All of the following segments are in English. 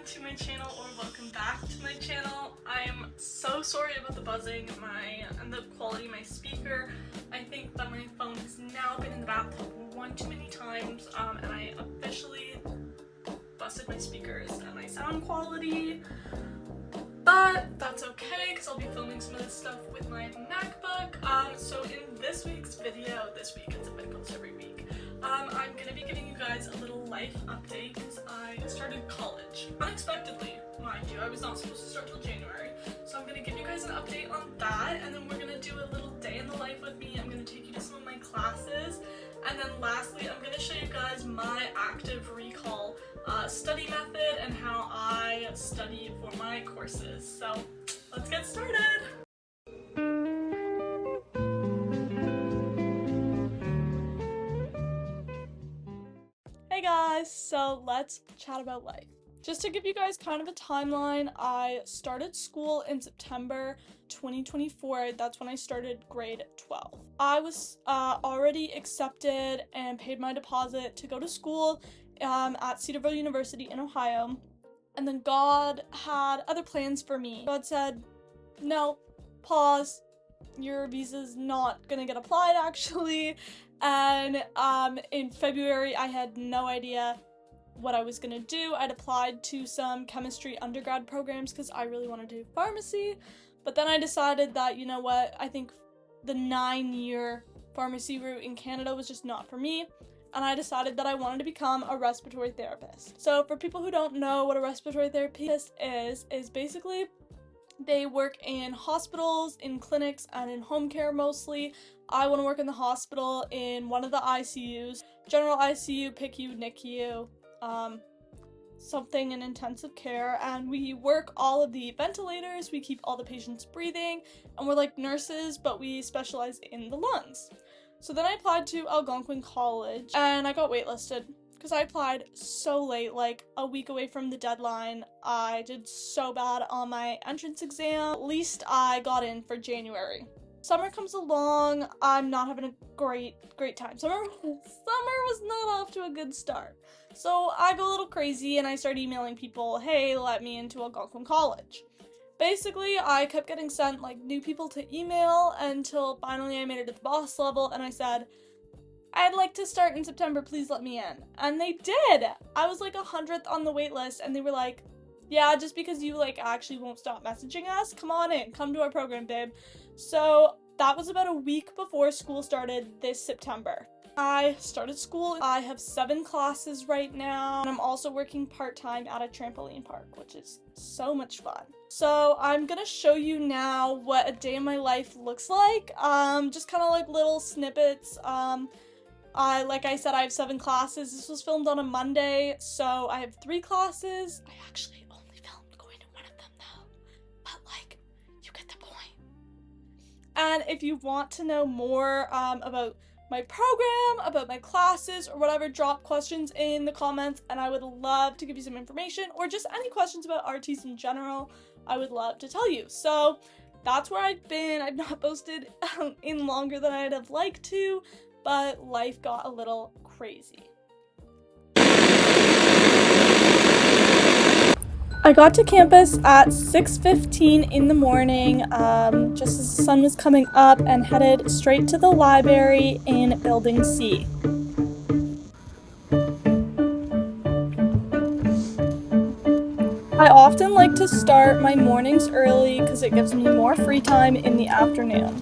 to my channel, or welcome back to my channel. I am so sorry about the buzzing and the quality of my speaker. I think that my phone has now been in the bathtub one too many times, and I officially busted my speakers and my sound quality. But that's okay, because I'll be filming some of this stuff with my MacBook. So in this week's video, it's a bit post every week, I'm going to be giving you guys a little life update because I started college. Unexpectedly, mind you. I was not supposed to start till January. So I'm going to give you guys an update on that, and then we're going to do a little day in the life with me. I'm going to take you to some of my classes, and then lastly, I'm going to show you guys my active recall study method and how I study for my courses. So let's get started! Hey guys, so let's chat about life. Just to give you guys kind of a timeline, I started school in September 2024. That's when I started grade 12. I was already accepted and paid my deposit to go to school at Cedarville University in Ohio. And then God had other plans for me. God said, no, pause, your visa's not gonna get applied actually. And in February, I had no idea what I was gonna do. I'd applied to some chemistry undergrad programs because I really wanted to do pharmacy. But then I decided that, you know what, I think the 9-year pharmacy route in Canada was just not for me. And I decided that I wanted to become a respiratory therapist. So for people who don't know what a respiratory therapist is basically they work in hospitals, in clinics, and in home care mostly. I want to work in the hospital in one of the ICUs, general ICU, PICU, NICU, something in intensive care, and we work all of the ventilators, we keep all the patients breathing, and we're like nurses, but we specialize in the lungs. So then I applied to Algonquin College, and I got waitlisted because I applied so late, like a week away from the deadline. I did so bad on my entrance exam. At least I got in for January. Summer comes along, I'm not having a great time. Summer was not off to a good start. So I go a little crazy and I start emailing people, hey, let me into Algonquin College. Basically, I kept getting sent like new people to email until finally I made it to the boss level and I said, I'd like to start in September, please let me in. And they did! I was like 100th on the wait list and they were like, yeah, just because you like actually won't stop messaging us, come on in, come to our program, babe. So that was about a week before school started this September. I started school. I have 7 classes right now, and I'm also working part-time at a trampoline park, which is so much fun. So I'm gonna show you now what a day in my life looks like. Just kind of like little snippets. Like I said, I have 7 classes. This was filmed on a Monday, so I have 3 classes. I actually only filmed going to one of them though, but like, you get the point. And if you want to know more about my program, about my classes, or whatever, drop questions in the comments and I would love to give you some information, or just any questions about RTs in general, I would love to tell you. So that's where I've been. I've not posted in longer than I'd have liked to, but life got a little crazy. I got to campus at 6:15 in the morning, just as the sun was coming up, and headed straight to the library in Building C. I often like to start my mornings early because it gives me more free time in the afternoon.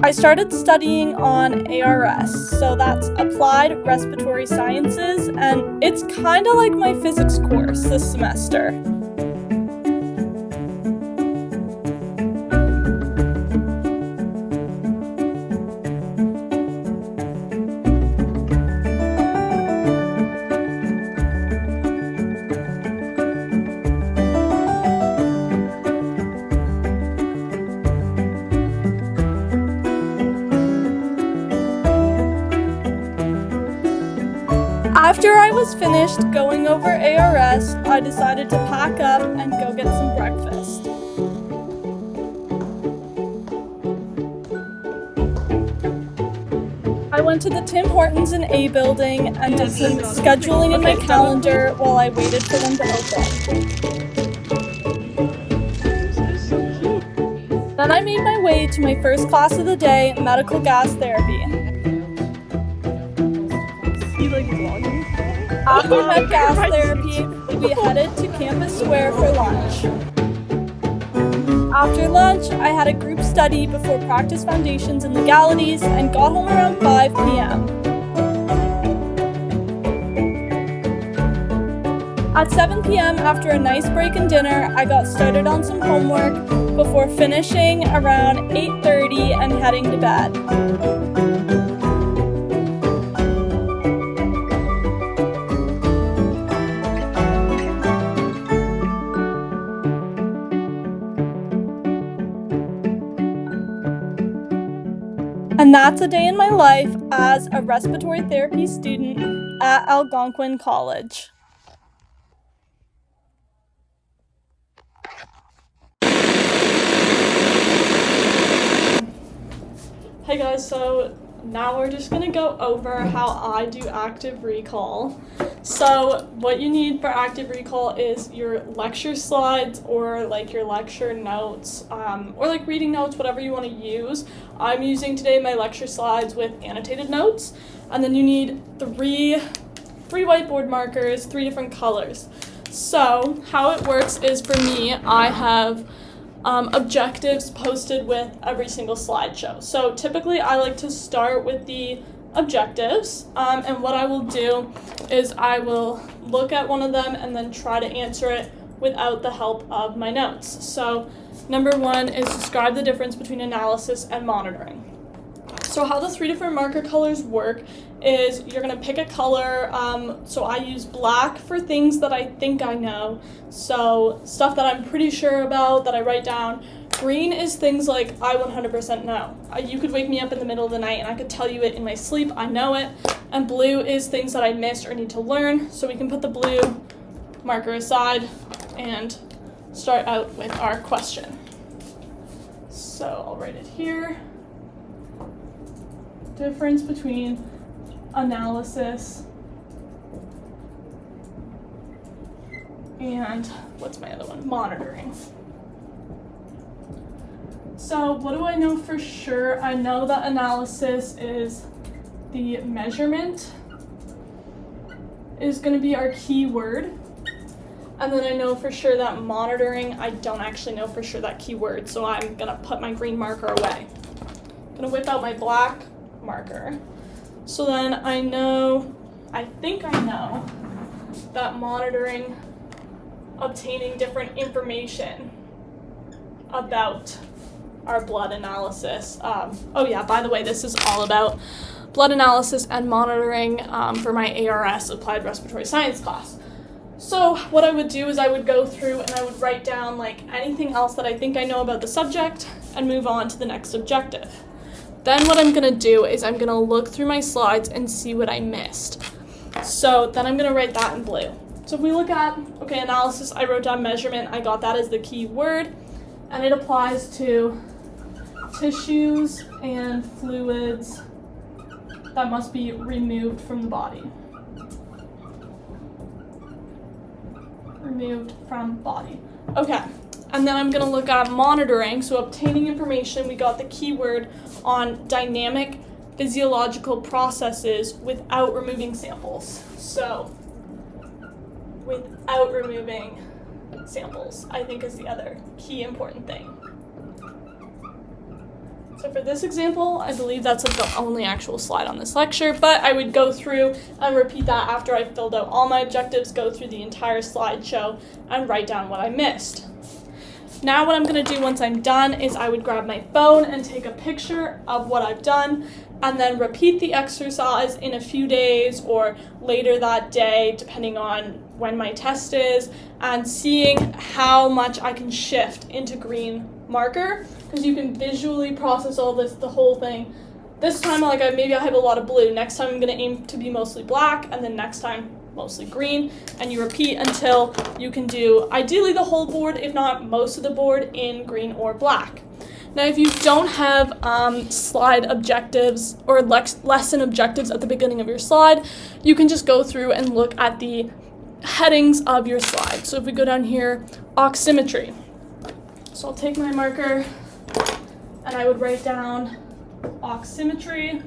I started studying on ARS, so that's Applied Respiratory Sciences, and it's kind of like my physics course this semester. After I was finished going over ARS, I decided to pack up and go get some breakfast. I went to the Tim Hortons in A building and did some scheduling in my calendar while I waited for them to open. Then I made my way to my first class of the day, medical gas therapy. After med gas therapy, we headed to Campus Square for lunch. After lunch, I had a group study before practice foundations and legalities and got home around 5 p.m. At 7 p.m., after a nice break and dinner, I got started on some homework before finishing around 8:30 and heading to bed. And that's a day in my life as a respiratory therapy student at Algonquin College. Hey guys, so now we're just gonna go over how I do active recall. So what you need for active recall is your lecture slides or like your lecture notes or like reading notes, whatever you want to use. I'm using today my lecture slides with annotated notes, and then you need three whiteboard markers, 3 different colors. So how it works is, for me, I have objectives posted with every single slideshow. So typically I like to start with the objectives, and what I will do is I will look at one of them and then try to answer it without the help of my notes. So number 1 is describe the difference between analysis and monitoring. So how the 3 different marker colors work is you're going to pick a color. So I use black for things that I think I know, so stuff that I'm pretty sure about that I write down. Green is things like I 100% know. You could wake me up in the middle of the night and I could tell you it in my sleep, I know it. And blue is things that I missed or need to learn, so we can put the blue marker aside and start out with our question. So I'll write it here. Difference between analysis and, what's my other one? Monitoring. So what do I know for sure? I know that analysis is the measurement is going to be our key word. And then I know for sure that monitoring, I don't actually know for sure that key word, so I'm going to put my green marker away. I'm going to whip out my black marker. So then I think I know that monitoring, obtaining different information about our blood analysis. Oh yeah, by the way, this is all about blood analysis and monitoring for my ARS, Applied Respiratory Science class. So what I would do is I would go through and I would write down like anything else that I think I know about the subject and move on to the next objective. Then what I'm going to do is I'm going to look through my slides and see what I missed. So then I'm going to write that in blue. So if we look at, okay, analysis, I wrote down measurement. I got that as the key word, and it applies to tissues and fluids that must be removed from the body. Removed from body. Okay. And then I'm going to look at monitoring, so obtaining information. We got the keyword on dynamic physiological processes without removing samples. So, without removing samples, I think is the other key important thing. So for this example, I believe that's like the only actual slide on this lecture, but I would go through and repeat that after I filled out all my objectives, go through the entire slideshow, and write down what I missed. Now what I'm going to do once I'm done is I would grab my phone and take a picture of what I've done and then repeat the exercise in a few days or later that day, depending on when my test is, and seeing how much I can shift into green marker, because you can visually process all this, the whole thing. This time, maybe I have a lot of blue. Next time I'm going to aim to be mostly black, and then next time mostly green, and you repeat until you can do ideally the whole board, if not most of the board, in green or black. Now, if you don't have slide objectives or lesson objectives at the beginning of your slide, you can just go through and look at the headings of your slide. So if we go down here, oximetry. So I'll take my marker and I would write down oximetry,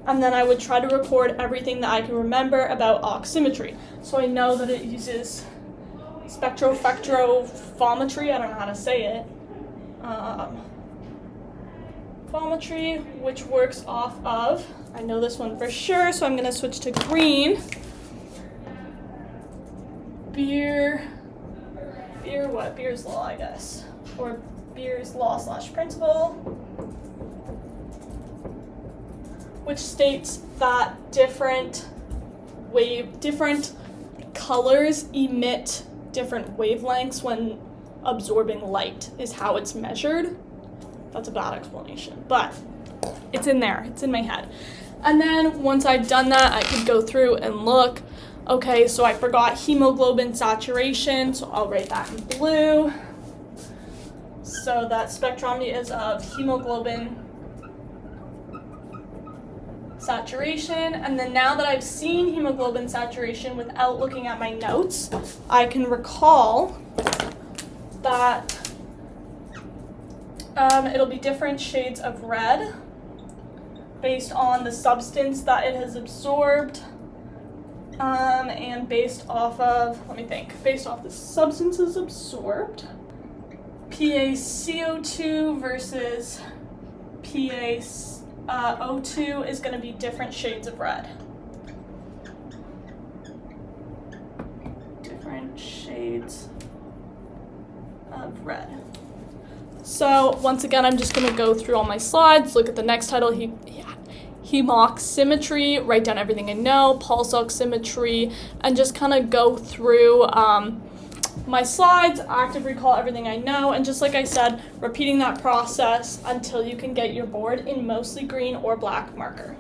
and then I would try to record everything that I can remember about oximetry. So I know that it uses spectrophotometry, I don't know how to say it, photometry, which works off of, I know this one for sure, so I'm going to switch to green. Beer's law, I guess, or Beer's law / principle, which states that different colors emit different wavelengths when absorbing light, is how it's measured. That's a bad explanation, but it's in there, it's in my head. And then once I've done that, I could go through and look. Okay, so I forgot hemoglobin saturation, so I'll write that in blue. So that spectrometry is of hemoglobin saturation. And then now that I've seen hemoglobin saturation without looking at my notes, I can recall that it'll be different shades of red based on the substance that it has absorbed, and based off of, based off the substances absorbed, PaCO2 versus PaO2 is going to be different shades of red. Different shades of red. So once again, I'm just going to go through all my slides, look at the next title, hemoximetry, write down everything I know, pulse oximetry, and just kind of go through my slides, active recall everything I know, and just like I said, repeating that process until you can get your board in mostly green or black marker.